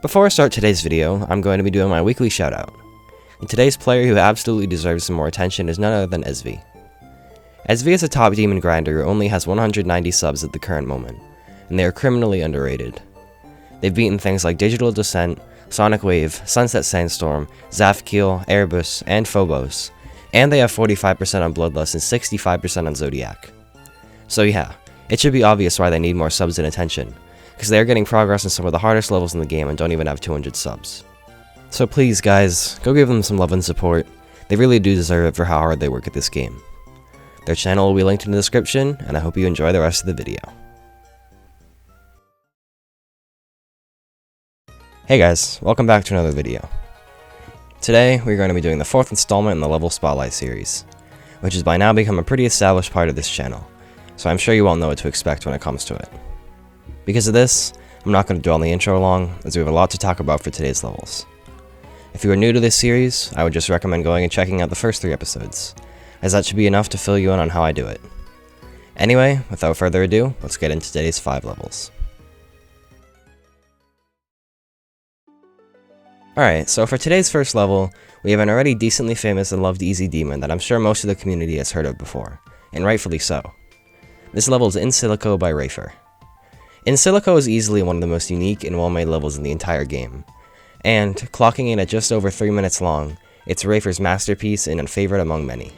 Before I start today's video, I'm going to be doing my weekly shoutout. And today's player who absolutely deserves some more attention is none other than SV. SV is a top demon grinder who only has 190 subs at the current moment, and they are criminally underrated. They've beaten things like Digital Descent, Sonic Wave, Sunset Sandstorm, Zafkiel, Erebus, and Phobos, and they have 45% on Bloodlust and 65% on Zodiac. So yeah, it should be obvious why they need more subs and attention, because they are getting progress in some of the hardest levels in the game and don't even have 200 subs. So please guys, go give them some love and support. They really do deserve it for how hard they work at this game. Their channel will be linked in the description, and I hope you enjoy the rest of the video. Hey guys, welcome back to another video. Today, we're going to be doing the 4th installment in the Level Spotlight series, which has by now become a pretty established part of this channel, so I'm sure you all know what to expect when it comes to it. Because of this, I'm not going to dwell on the intro long, as we have a lot to talk about for today's levels. If you are new to this series, I would just recommend going and checking out the first 3 episodes, as that should be enough to fill you in on how I do it. Anyway, without further ado, let's get into today's 5 levels. Alright, so for today's first level, we have an already decently famous and loved easy demon that I'm sure most of the community has heard of before, and rightfully so. This level is In Silico by Rafer. In Silico is easily one of the most unique and well-made levels in the entire game, and, clocking in at just over 3 minutes long, it's Rafer's masterpiece and a favorite among many.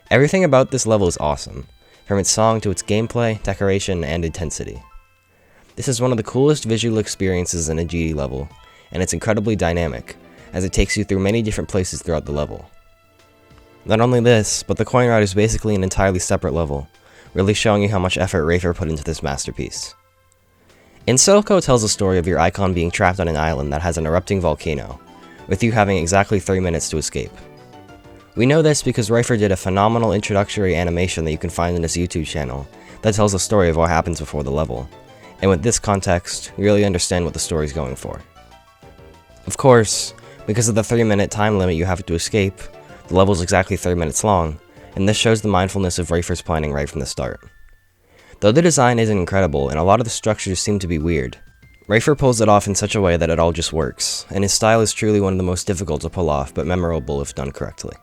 Everything about this level is awesome, from its song to its gameplay, decoration, and intensity. This is one of the coolest visual experiences in a GD level, and it's incredibly dynamic, as it takes you through many different places throughout the level. Not only this, but the coin route is basically an entirely separate level, really showing you how much effort Rafer put into this masterpiece. In Silico tells a story of your icon being trapped on an island that has an erupting volcano, with you having exactly 3 minutes to escape. We know this because Rafer did a phenomenal introductory animation that you can find in his YouTube channel that tells the story of what happens before the level, and with this context, you really understand what the story is going for. Of course, because of the 3-minute time limit you have to escape, the level is exactly 3 minutes long, and this shows the mindfulness of Rafer's planning right from the start. Though the design isn't incredible and a lot of the structures seem to be weird, Rafer pulls it off in such a way that it all just works, and his style is truly one of the most difficult to pull off but memorable if done correctly.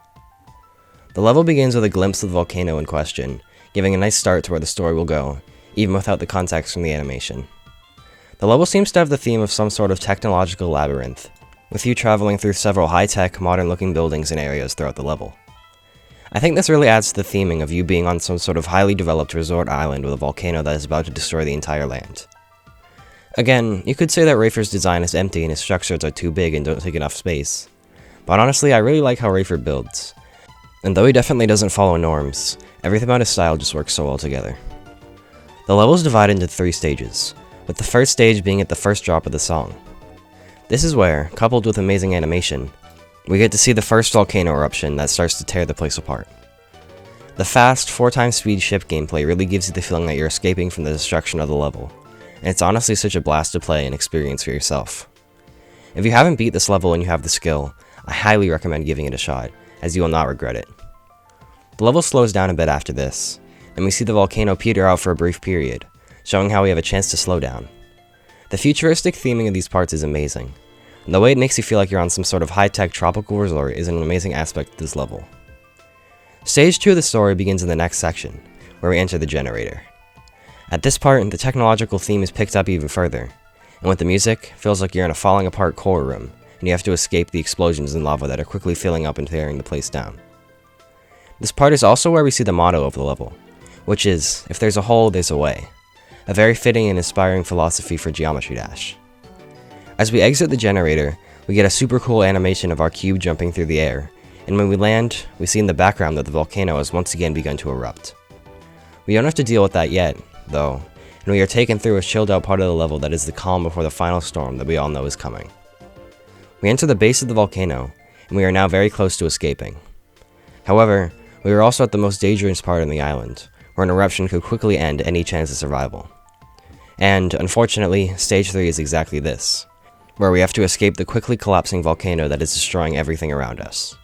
The level begins with a glimpse of the volcano in question, giving a nice start to where the story will go, even without the context from the animation. The level seems to have the theme of some sort of technological labyrinth, with you traveling through several high-tech, modern-looking buildings and areas throughout the level. I think this really adds to the theming of you being on some sort of highly developed resort island with a volcano that is about to destroy the entire land. Again, you could say that Rafer's design is empty and his structures are too big and don't take enough space, but honestly I really like how Rafer builds, and though he definitely doesn't follow norms, everything about his style just works so well together. The level is divided into 3 stages, with the first stage being at the first drop of the song. This is where, coupled with amazing animation, we get to see the first volcano eruption that starts to tear the place apart. The fast, 4x speed ship gameplay really gives you the feeling that you're escaping from the destruction of the level, and it's honestly such a blast to play and experience for yourself. If you haven't beat this level and you have the skill, I highly recommend giving it a shot, as you will not regret it. The level slows down a bit after this, and we see the volcano peter out for a brief period, showing how we have a chance to slow down. The futuristic theming of these parts is amazing, and the way it makes you feel like you're on some sort of high-tech tropical resort is an amazing aspect of this level. Stage 2 of the story begins in the next section, where we enter the generator. At this part, the technological theme is picked up even further, and with the music, it feels like you're in a falling apart core room, and you have to escape the explosions and lava that are quickly filling up and tearing the place down. This part is also where we see the motto of the level, which is, if there's a hole, there's a way. A very fitting and inspiring philosophy for Geometry Dash. As we exit the generator, we get a super cool animation of our cube jumping through the air, and when we land, we see in the background that the volcano has once again begun to erupt. We don't have to deal with that yet, though, and we are taken through a chilled out part of the level that is the calm before the final storm that we all know is coming. We enter the base of the volcano, and we are now very close to escaping. However, we are also at the most dangerous part on the island, where an eruption could quickly end any chance of survival. And, unfortunately, stage 3 is exactly this, where we have to escape the quickly collapsing volcano that is destroying everything around us.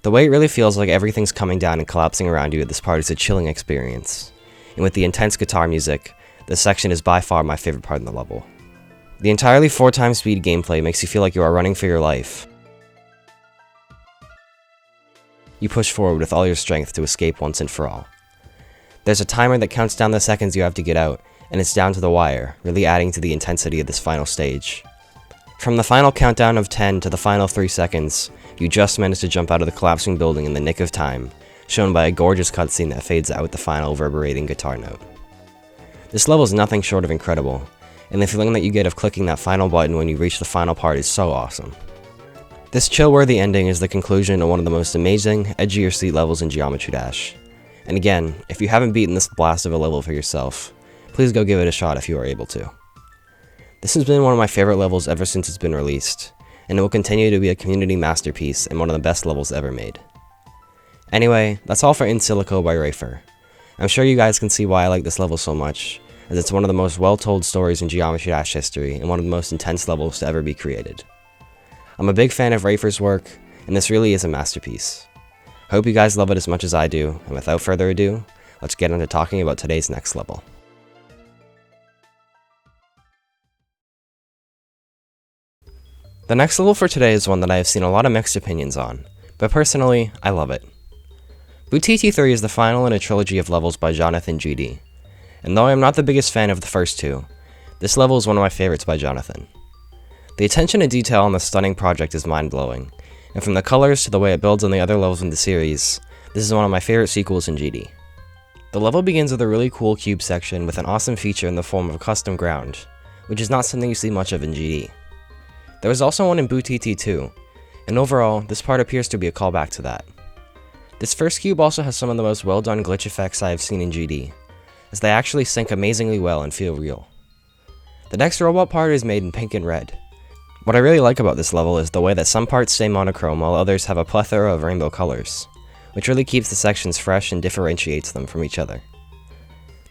The way it really feels like everything's coming down and collapsing around you at this part is a chilling experience, and with the intense guitar music, this section is by far my favorite part in the level. The entirely 4x speed gameplay makes you feel like you are running for your life. You push forward with all your strength to escape once and for all. There's a timer that counts down the seconds you have to get out, and it's down to the wire, really adding to the intensity of this final stage. From the final countdown of 10 to the final 3 seconds, you just managed to jump out of the collapsing building in the nick of time, shown by a gorgeous cutscene that fades out with the final reverberating guitar note. This level is nothing short of incredible, and the feeling that you get of clicking that final button when you reach the final part is so awesome. This chill-worthy ending is the conclusion of one of the most amazing, edge-of-your-seat levels in Geometry Dash. And again, if you haven't beaten this blast of a level for yourself, please go give it a shot if you are able to. This has been one of my favorite levels ever since it's been released, and it will continue to be a community masterpiece and one of the best levels ever made. Anyway, that's all for In Silico by Rafer. I'm sure you guys can see why I like this level so much, as it's one of the most well-told stories in Geometry Dash history and one of the most intense levels to ever be created. I'm a big fan of Rafer's work, and this really is a masterpiece. Hope you guys love it as much as I do, and without further ado, let's get into talking about today's next level. The next level for today is one that I have seen a lot of mixed opinions on, but personally, I love it. BuTiTi 3 is the final in a trilogy of levels by Jonathan GD, and though I am not the biggest fan of the first two, this level is one of my favorites by Jonathan. The attention to detail on this stunning project is mind-blowing, and from the colors to the way it builds on the other levels in the series, this is one of my favorite sequels in GD. The level begins with a really cool cube section with an awesome feature in the form of a custom ground, which is not something you see much of in GD. There was also one in BuTiTi 2, and overall, this part appears to be a callback to that. This first cube also has some of the most well-done glitch effects I have seen in GD, as they actually sync amazingly well and feel real. The next robot part is made in pink and red. What I really like about this level is the way that some parts stay monochrome while others have a plethora of rainbow colors, which really keeps the sections fresh and differentiates them from each other.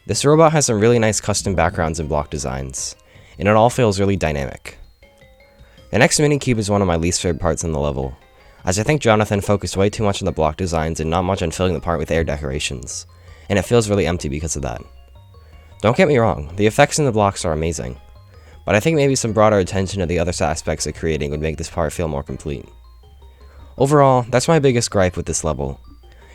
This robot has some really nice custom backgrounds and block designs, and it all feels really dynamic. The next mini-cube is one of my least favorite parts in the level, as I think Jonathan focused way too much on the block designs and not much on filling the part with air decorations, and it feels really empty because of that. Don't get me wrong, the effects in the blocks are amazing, but I think maybe some broader attention to the other aspects of creating would make this part feel more complete. Overall, that's my biggest gripe with this level.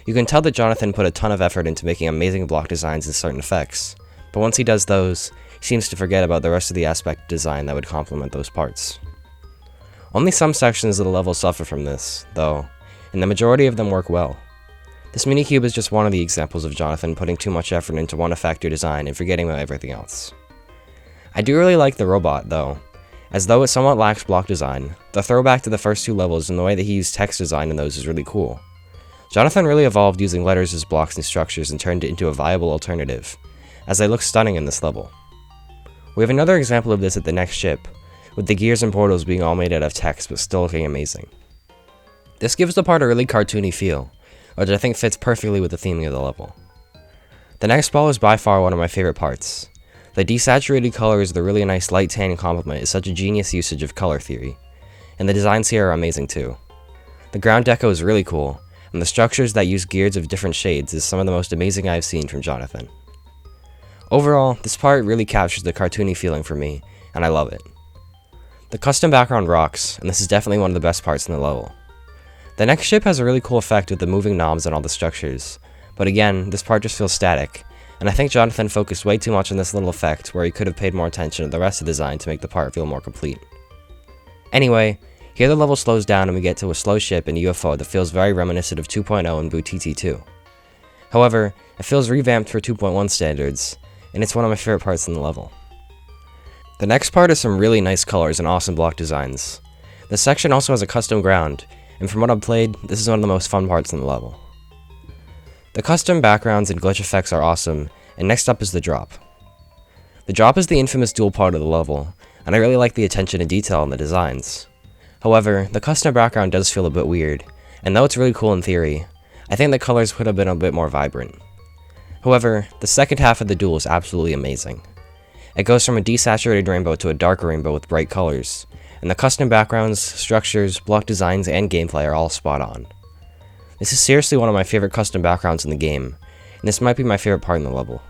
You can tell that Jonathan put a ton of effort into making amazing block designs and certain effects, but once he does those, he seems to forget about the rest of the aspect design that would complement those parts. Only some sections of the level suffer from this, though, and the majority of them work well. This minicube is just one of the examples of Jonathan putting too much effort into one effect or design and forgetting about everything else. I do really like the robot, though, as though it somewhat lacks block design, the throwback to the first two levels and the way that he used text design in those is really cool. Jonathan really evolved using letters as blocks and structures and turned it into a viable alternative, as they look stunning in this level. We have another example of this at the next ship, with the gears and portals being all made out of text but still looking amazing. This gives the part a really cartoony feel, which I think fits perfectly with the theming of the level. The next ball is by far one of my favorite parts. The desaturated colors of the really nice light tan complement is such a genius usage of color theory, and the designs here are amazing too. The ground deco is really cool, and the structures that use gears of different shades is some of the most amazing I've seen from Jonathan. Overall, this part really captures the cartoony feeling for me, and I love it. The custom background rocks, and this is definitely one of the best parts in the level. The next ship has a really cool effect with the moving knobs and all the structures, but again, this part just feels static, and I think Jonathan focused way too much on this little effect where he could have paid more attention to the rest of the design to make the part feel more complete. Anyway, here the level slows down and we get to a slow ship and UFO that feels very reminiscent of 2.0 and BuTiTi 2. However, it feels revamped for 2.1 standards, and it's one of my favorite parts in the level. The next part is some really nice colors and awesome block designs. This section also has a custom ground, and from what I've played, this is one of the most fun parts in the level. The custom backgrounds and glitch effects are awesome, and next up is the drop. The drop is the infamous dual part of the level, and I really like the attention to detail in the designs. However, the custom background does feel a bit weird, and though it's really cool in theory, I think the colors could have been a bit more vibrant. However, the second half of the duel is absolutely amazing. It goes from a desaturated rainbow to a darker rainbow with bright colors, and the custom backgrounds, structures, block designs, and gameplay are all spot on. This is seriously one of my favorite custom backgrounds in the game, and this might be my favorite part in the level.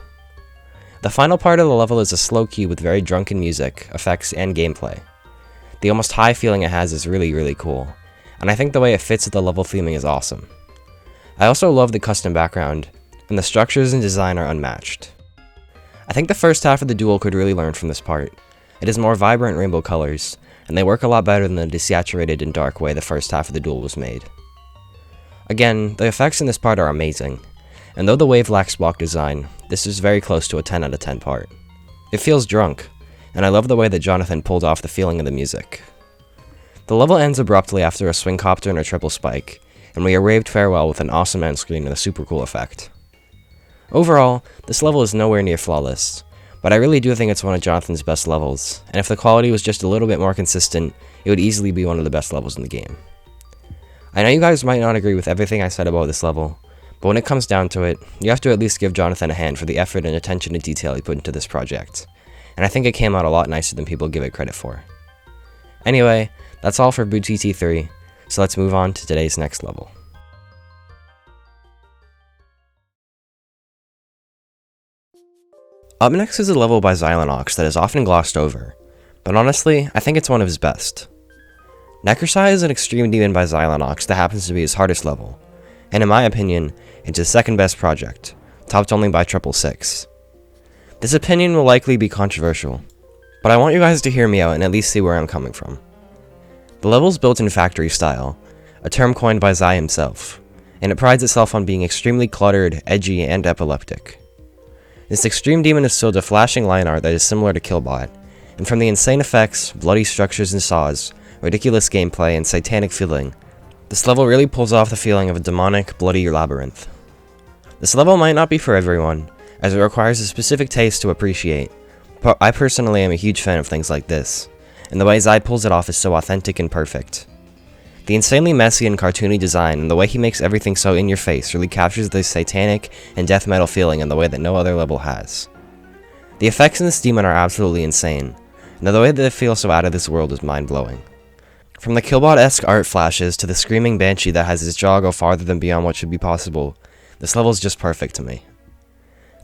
The final part of the level is a slow key with very drunken music, effects, and gameplay. The almost high feeling it has is really cool, and I think the way it fits with the level theming is awesome. I also love the custom background, and the structures and design are unmatched. I think the first half of the duel could really learn from this part. It is more vibrant rainbow colors, and they work a lot better than the desaturated and dark way the first half of the duel was made. Again, the effects in this part are amazing, and though the wave lacks block design, this is very close to a 10 out of 10 part. It feels drunk, and I love the way that Jonathan pulled off the feeling of the music. The level ends abruptly after a swing copter and a triple spike, and we are waved farewell with an awesome end screen and a super cool effect. Overall, this level is nowhere near flawless, but I really do think it's one of Jonathan's best levels, and if the quality was just a little bit more consistent, it would easily be one of the best levels in the game. I know you guys might not agree with everything I said about this level, but when it comes down to it, you have to at least give Jonathan a hand for the effort and attention to detail he put into this project, and I think it came out a lot nicer than people give it credit for. Anyway, that's all for BuTiTi 3, so let's move on to today's next level. Up next is a level by Xylenox that is often glossed over, but honestly, I think it's one of his best. Necroside is an extreme demon by Xylenox that happens to be his hardest level, and in my opinion, it's his second best project, topped only by 666. This opinion will likely be controversial, but I want you guys to hear me out and at least see where I'm coming from. The level is built in factory style, a term coined by Xy himself, and it prides itself on being extremely cluttered, edgy, and epileptic. This extreme demon is filled with flashing line art that is similar to Killbot, and from the insane effects, bloody structures and saws, ridiculous gameplay, and satanic feeling, this level really pulls off the feeling of a demonic, bloody labyrinth. This level might not be for everyone, as it requires a specific taste to appreciate, but I personally am a huge fan of things like this, and the way Xy pulls it off is so authentic and perfect. The insanely messy and cartoony design and the way he makes everything so in your face really captures the satanic and death metal feeling in the way that no other level has. The effects in this demon are absolutely insane, and the way that it feels so out of this world is mind-blowing. From the Killbot-esque art flashes to the screaming banshee that has his jaw go farther than beyond what should be possible, this level is just perfect to me.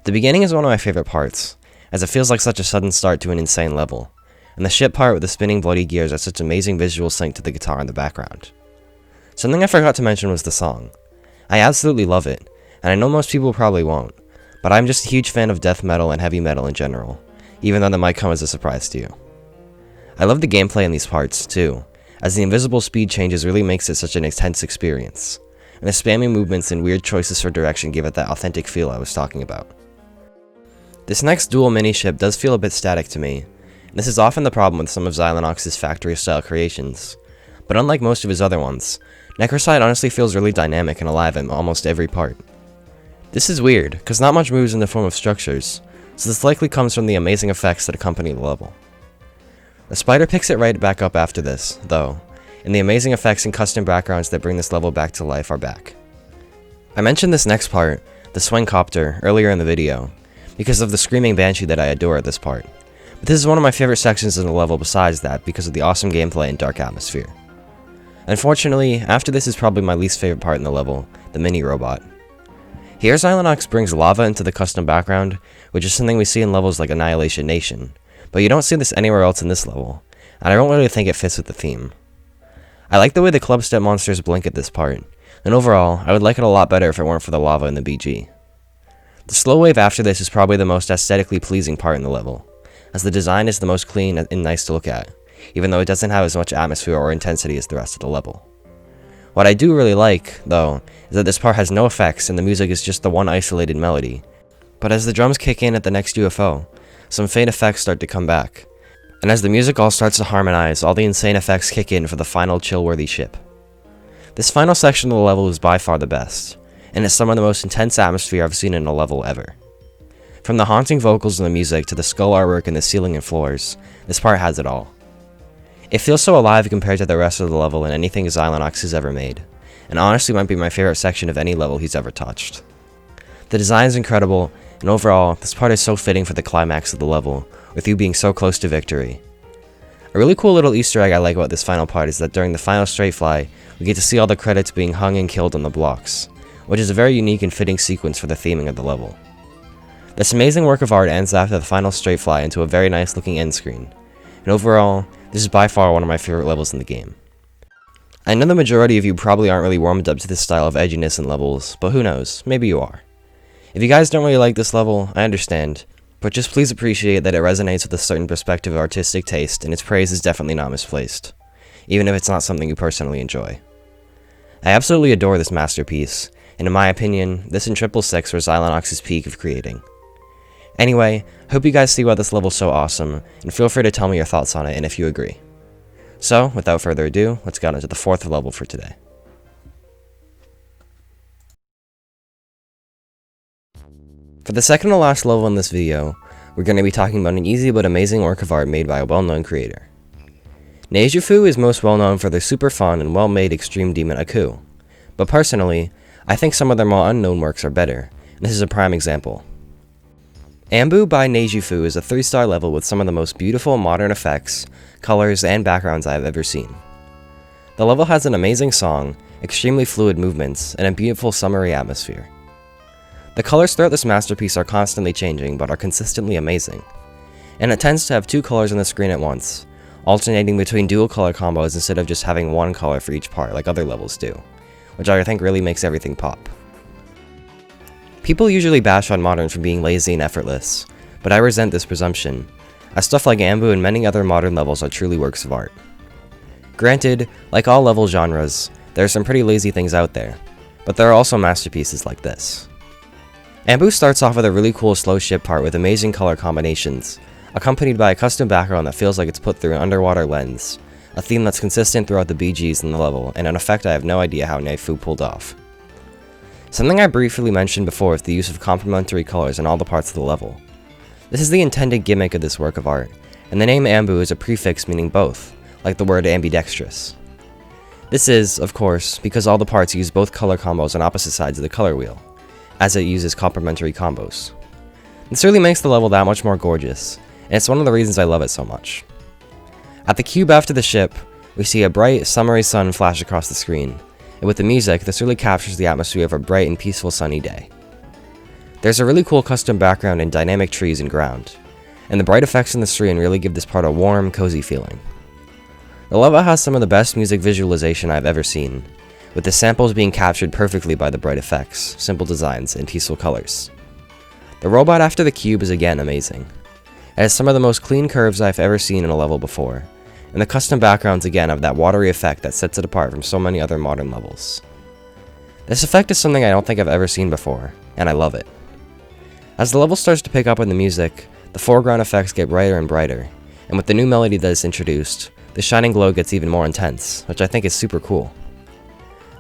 The beginning is one of my favorite parts, as it feels like such a sudden start to an insane level, and the ship part with the spinning bloody gears are such amazing visual sync to the guitar in the background. Something I forgot to mention was the song. I absolutely love it, and I know most people probably won't, but I'm just a huge fan of death metal and heavy metal in general, even though that might come as a surprise to you. I love the gameplay in these parts, too, as the invisible speed changes really makes it such an intense experience, and the spammy movements and weird choices for direction give it that authentic feel I was talking about. This next dual mini-ship does feel a bit static to me, and this is often the problem with some of Xylenox's factory-style creations, but unlike most of his other ones, Necroside honestly feels really dynamic and alive in almost every part. This is weird, because not much moves in the form of structures, so this likely comes from the amazing effects that accompany the level. The spider picks it right back up after this, though, and the amazing effects and custom backgrounds that bring this level back to life are back. I mentioned this next part, the swing copter, earlier in the video, because of the screaming banshee that I adore at this part, but this is one of my favorite sections in the level besides that because of the awesome gameplay and dark atmosphere. Unfortunately, after this is probably my least favorite part in the level, the mini-robot. Here Xylenox brings lava into the custom background, which is something we see in levels like Annihilation Nation, but you don't see this anywhere else in this level, and I don't really think it fits with the theme. I like the way the club step monsters blink at this part, and overall, I would like it a lot better if it weren't for the lava in the BG. The slow wave after this is probably the most aesthetically pleasing part in the level, as the design is the most clean and nice to look at, even though it doesn't have as much atmosphere or intensity as the rest of the level. What I do really like, though, is that this part has no effects and the music is just the one isolated melody, but as the drums kick in at the next UFO, some faint effects start to come back, and as the music all starts to harmonize, all the insane effects kick in for the final chill-worthy ship. This final section of the level is by far the best, and it's some of the most intense atmosphere I've seen in a level ever. From the haunting vocals and the music to the skull artwork in the ceiling and floors, this part has it all. It feels so alive compared to the rest of the level and anything Xylenox has ever made, and honestly might be my favorite section of any level he's ever touched. The design is incredible, and overall, this part is so fitting for the climax of the level, with you being so close to victory. A really cool little Easter egg I like about this final part is that during the final straight fly, we get to see all the credits being hung and killed on the blocks, which is a very unique and fitting sequence for the theming of the level. This amazing work of art ends after the final straight fly into a very nice looking end screen, and overall, this is by far one of my favorite levels in the game. I know the majority of you probably aren't really warmed up to this style of edginess in levels, but who knows, maybe you are. If you guys don't really like this level, I understand, but just please appreciate that it resonates with a certain perspective of artistic taste, and its praise is definitely not misplaced, even if it's not something you personally enjoy. I absolutely adore this masterpiece, and in my opinion, this and 666 were Xylenox's peak of creating. Anyway, hope you guys see why this level's so awesome, and feel free to tell me your thoughts on it and if you agree. So, without further ado, let's get into the 4th level for today. For the second to last level in this video, we're going to be talking about an easy but amazing work of art made by a well-known creator. Neijufu is most well known for their super fun and well-made extreme demon Aku, but personally, I think some of their more unknown works are better, and this is a prime example. Ambu by Neijufu is a 3-star level with some of the most beautiful modern effects, colors, and backgrounds I have ever seen. The level has an amazing song, extremely fluid movements, and a beautiful summery atmosphere. The colors throughout this masterpiece are constantly changing but are consistently amazing, and it tends to have 2 colors on the screen at once, alternating between dual color combos instead of just having 1 color for each part like other levels do, which I think really makes everything pop. People usually bash on modern for being lazy and effortless, but I resent this presumption, as stuff like Ambu and many other modern levels are truly works of art. Granted, like all level genres, there are some pretty lazy things out there, but there are also masterpieces like this. Ambu starts off with a really cool slow ship part with amazing color combinations, accompanied by a custom background that feels like it's put through an underwater lens, a theme that's consistent throughout the BGs in the level, and an effect I have no idea how Neijufu pulled off. Something I briefly mentioned before is the use of complementary colors in all the parts of the level. This is the intended gimmick of this work of art, and the name Ambu is a prefix meaning both, like the word ambidextrous. This is, of course, because all the parts use both color combos on opposite sides of the color wheel, as it uses complementary combos. This really makes the level that much more gorgeous, and it's one of the reasons I love it so much. At the cube after the ship, we see a bright, summery sun flash across the screen, and with the music, this really captures the atmosphere of a bright and peaceful sunny day. There's a really cool custom background and dynamic trees and ground, and the bright effects in the screen really give this part a warm, cozy feeling. The level has some of the best music visualization I've ever seen, with the samples being captured perfectly by the bright effects, simple designs, and peaceful colors. The robot after the cube is again amazing. It has some of the most clean curves I've ever seen in a level before, and the custom backgrounds again have that watery effect that sets it apart from so many other modern levels. This effect is something I don't think I've ever seen before, and I love it. As the level starts to pick up in the music, the foreground effects get brighter and brighter, and with the new melody that is introduced, the shining glow gets even more intense, which I think is super cool.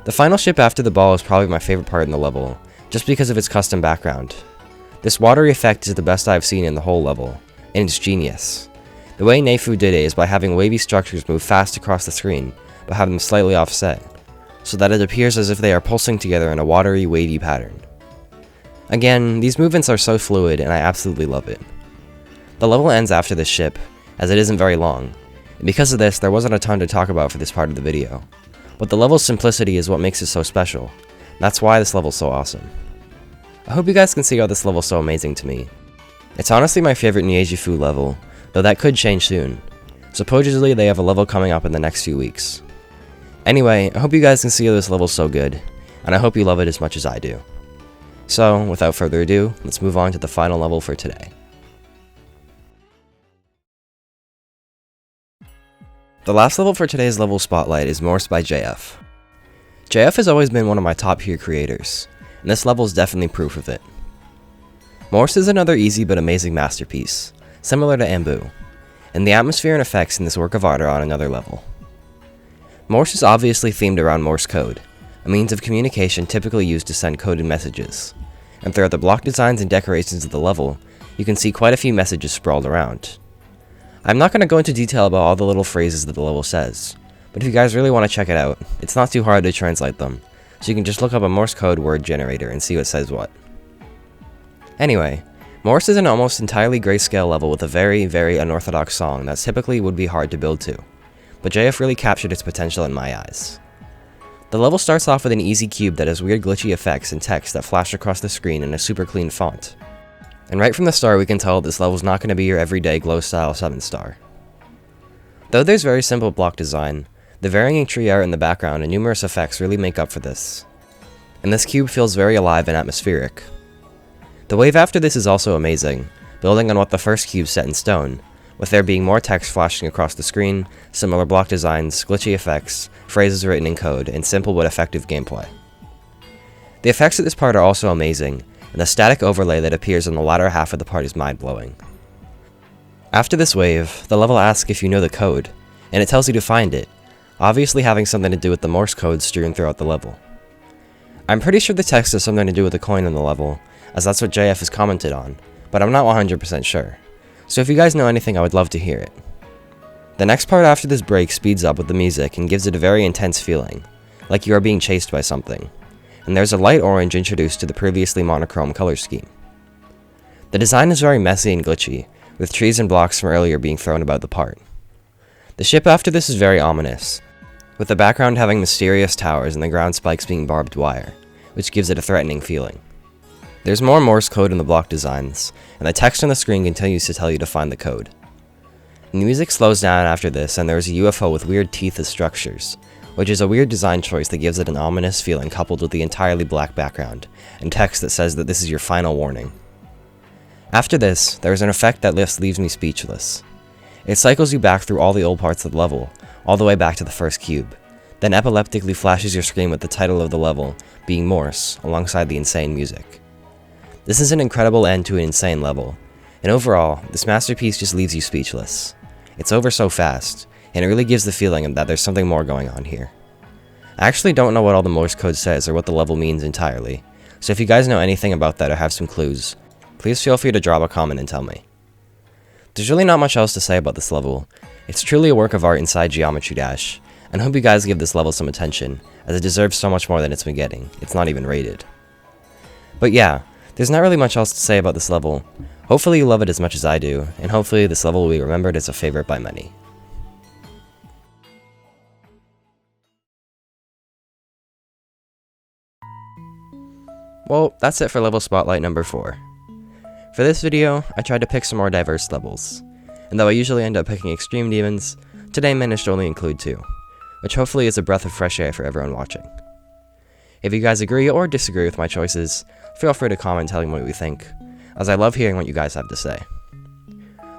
The final ship after the ball is probably my favorite part in the level, just because of its custom background. This watery effect is the best I've seen in the whole level, and it's genius. The way Neijufu did it is by having wavy structures move fast across the screen, but have them slightly offset, so that it appears as if they are pulsing together in a watery, wavy pattern. Again, these movements are so fluid and I absolutely love it. The level ends after this ship, as it isn't very long, and because of this there wasn't a ton to talk about for this part of the video, but the level's simplicity is what makes it so special. That's why this level's so awesome. I hope you guys can see how this level's so amazing to me. It's honestly my favorite Neijufu level, though that could change soon. Supposedly they have a level coming up in the next few weeks. Anyway, I hope you guys can see how this level's so good, and I hope you love it as much as I do. So, without further ado, let's move on to the final level for today. The last level for today's level spotlight is Morse by JF. JF has always been one of my top tier creators, and this level is definitely proof of it. Morse is another easy but amazing masterpiece, similar to Ambu, and the atmosphere and effects in this work of art are on another level. Morse is obviously themed around Morse code, a means of communication typically used to send coded messages, and throughout the block designs and decorations of the level, you can see quite a few messages sprawled around. I'm not going to go into detail about all the little phrases that the level says, but if you guys really want to check it out, it's not too hard to translate them, so you can just look up a Morse code word generator and see what says what. Anyway, Morse is an almost entirely grayscale level with a very, very unorthodox song that typically would be hard to build to, but JF really captured its potential in my eyes. The level starts off with an easy cube that has weird glitchy effects and text that flash across the screen in a super clean font. And right from the start we can tell this level's not going to be your everyday glow style 7-star. Though there's very simple block design, the varying tree art in the background and numerous effects really make up for this. And this cube feels very alive and atmospheric. The wave after this is also amazing, building on what the first cube set in stone, with there being more text flashing across the screen, similar block designs, glitchy effects, phrases written in code, and simple but effective gameplay. The effects at this part are also amazing, and the static overlay that appears in the latter half of the part is mind-blowing. After this wave, the level asks if you know the code, and it tells you to find it, obviously having something to do with the Morse code strewn throughout the level. I'm pretty sure the text has something to do with the coin in the level, as that's what JF has commented on, but I'm not 100% sure. So if you guys know anything, I would love to hear it. The next part after this break speeds up with the music and gives it a very intense feeling, like you are being chased by something, and there's a light orange introduced to the previously monochrome color scheme. The design is very messy and glitchy, with trees and blocks from earlier being thrown about the part. The ship after this is very ominous, with the background having mysterious towers and the ground spikes being barbed wire, which gives it a threatening feeling. There's more Morse code in the block designs, and the text on the screen continues to tell you to find the code. The music slows down after this, and there is a UFO with weird teeth as structures, which is a weird design choice that gives it an ominous feeling coupled with the entirely black background, and text that says that this is your final warning. After this, there is an effect that leaves me speechless. It cycles you back through all the old parts of the level, all the way back to the first cube, then epileptically flashes your screen with the title of the level being Morse, alongside the insane music. This is an incredible end to an insane level, and overall, this masterpiece just leaves you speechless. It's over so fast, and it really gives the feeling that there's something more going on here. I actually don't know what all the Morse code says or what the level means entirely, so if you guys know anything about that or have some clues, please feel free to drop a comment and tell me. There's really not much else to say about this level. It's truly a work of art inside Geometry Dash, and I hope you guys give this level some attention, as it deserves so much more than it's been getting. It's not even rated. But yeah, there's not really much else to say about this level. Hopefully you love it as much as I do, and hopefully this level will be remembered as a favorite by many. Well, that's it for level spotlight number 4. For this video, I tried to pick some more diverse levels, and though I usually end up picking extreme demons, today I managed to only include 2, which hopefully is a breath of fresh air for everyone watching. If you guys agree or disagree with my choices, feel free to comment telling me what you think, as I love hearing what you guys have to say.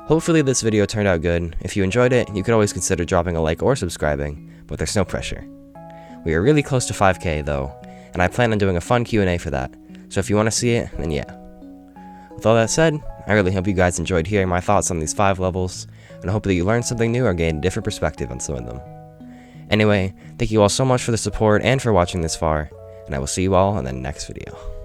Hopefully this video turned out good. If you enjoyed it, you could always consider dropping a like or subscribing, but there's no pressure. We are really close to 5k though, and I plan on doing a fun Q&A for that, so if you want to see it, then yeah. With all that said, I really hope you guys enjoyed hearing my thoughts on these 5 levels, and I hope that you learned something new or gained a different perspective on some of them. Anyway, thank you all so much for the support and for watching this far, and I will see you all in the next video.